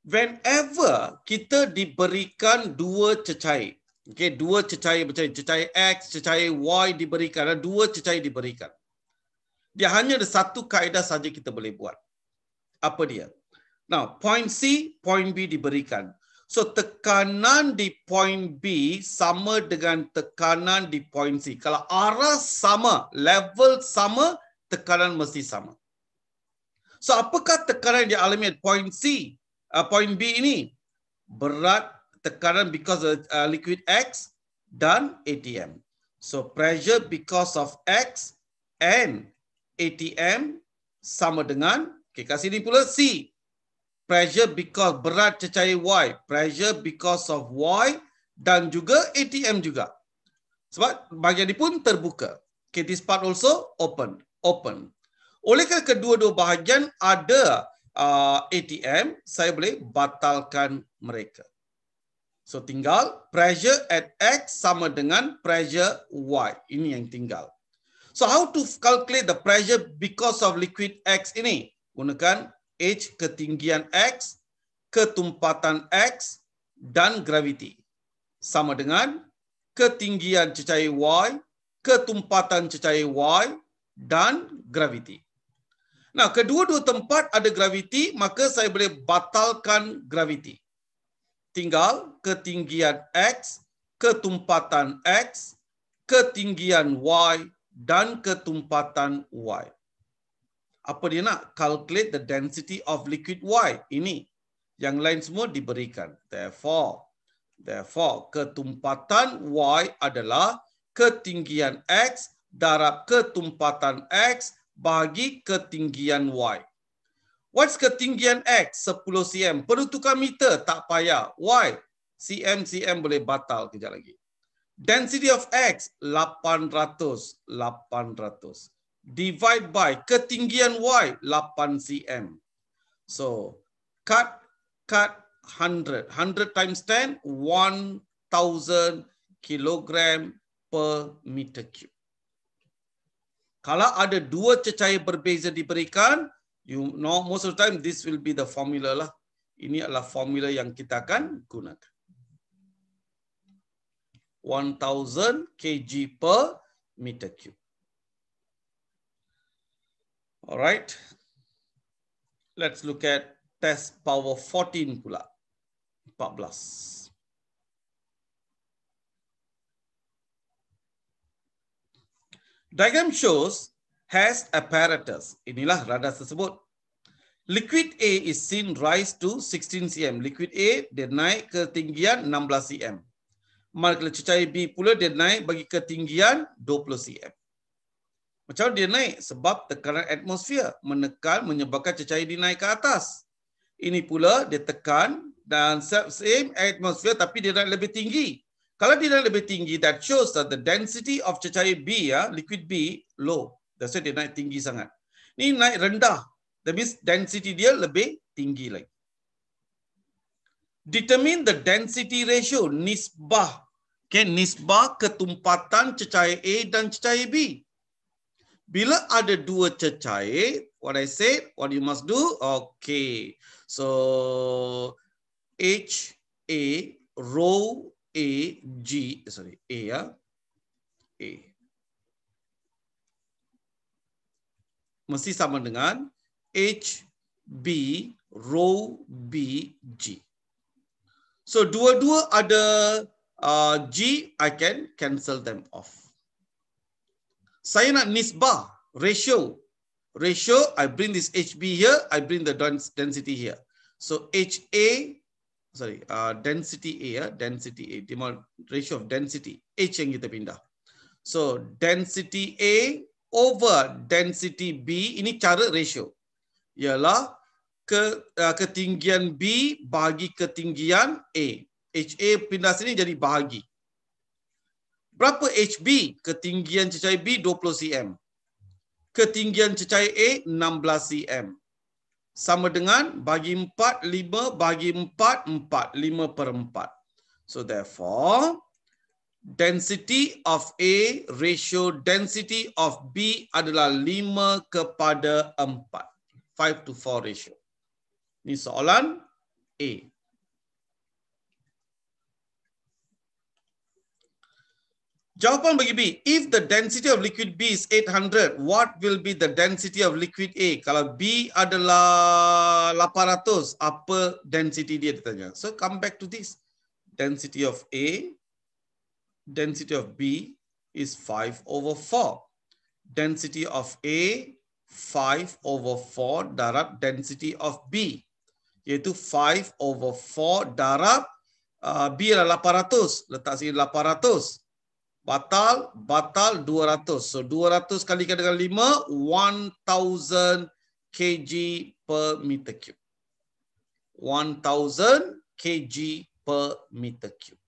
Whenever kita diberikan dua cecair, okay, dua cecair macam cecair X, cecair Y diberikan, dua cecair diberikan. Dia hanya ada satu kaedah saja kita boleh buat. Apa dia? Now, point C, point B diberikan. So, tekanan di point B sama dengan tekanan di point C. Kalau arah sama, level sama, tekanan mesti sama. So, apakah tekanan yang dialami di point C? Point B ini berat tekanan because of liquid X dan ATM. So pressure because of X and ATM sama dengan, okay, kat sini pula C. Pressure because berat cecair Y, pressure because of Y dan juga ATM juga. Sebab bahagian ini pun terbuka. Okay, this part also open. Oleh kerana kedua-dua bahagian ada ATM, saya boleh batalkan mereka. So tinggal pressure at X sama dengan pressure Y. Ini yang tinggal. So how to calculate the pressure because of liquid X ini? Gunakan H ketinggian X, ketumpatan X dan gravity. Sama dengan ketinggian cecair Y, ketumpatan cecair Y dan gravity. Nah, kedua-dua tempat ada graviti, maka saya boleh batalkan graviti. Tinggal ketinggian X, ketumpatan X, ketinggian Y, dan ketumpatan Y. Apa dia nak? Calculate the density of liquid Y. Ini. Yang lain semua diberikan. Therefore, ketumpatan Y adalah ketinggian X darab ketumpatan X bagi ketinggian Y. What's ketinggian X? 10 cm. Perlu tukar meter? Tak payah. Y? cm boleh batal kejap lagi. Density of X? 800. Divide by ketinggian Y? 8 cm. So, cut 100. 100 times 10? 1000 kilogram per meter cube. Kalau ada dua cecair berbeza diberikan, you know, most of the time this will be the formula lah. Ini adalah formula yang kita akan gunakan. 1000 kg per meter cube. Alright. Let's look at test power 14 pula. 14. Diagram shows has apparatus. Inilah radar tersebut. Liquid A is seen rise to 16 cm. Liquid A dia naik ketinggian 16 cm. Manakala cecair B pula dia naik bagi ketinggian 20 cm. Macam mana dia naik? Sebab tekanan atmosfer menekan menyebabkan cecair dinaik ke atas. Ini pula dia tekan dan same atmosfer tapi dia naik lebih tinggi. Kalau dia naik lebih tinggi, that shows that the density of cecair B, liquid B, low. That's why dia naik tinggi sangat. Ini naik rendah. That means density dia lebih tinggi lagi. Determine the density ratio, nisbah. Okay, nisbah ketumpatan cecair A dan cecair B. Bila ada dua cecair, what I said, what you must do? Okay. So, H, A, rho, A, G, sorry, A ya. A. Mesti sama dengan H, B, rho, B, G. So, dua-dua ada G, I can cancel them off. Saya nak nisbah, ratio. Ratio, I bring this HB here, I bring the density here. So, HA, sorry, density A, density A, ratio of density, H yang kita pindah. So, density A over density B, ini cara ratio. Ialah ketinggian B bagi ketinggian A. HA pindah sini jadi bahagi. Berapa HB? Ketinggian cecair B 20 cm. Ketinggian cecair A 16 cm. Sama dengan bagi 4, 5, bagi 4, 4. 5/4. So therefore, density of A ratio density of B adalah 5:4. 5:4 ratio. Ini soalan A. Jawapan bagi B, if the density of liquid B is 800, what will be the density of liquid A? Kalau B adalah 800, apa density dia ditanya? So come back to this. Density of A, density of B is 5/4. Density of A 5/4 darab density of B, iaitu 5/4 darab B adalah 800. Letak sini 800. Batal 200. So 200 kalikan dengan 5, 1000 kg per meter cube. 1000 kg per meter cube.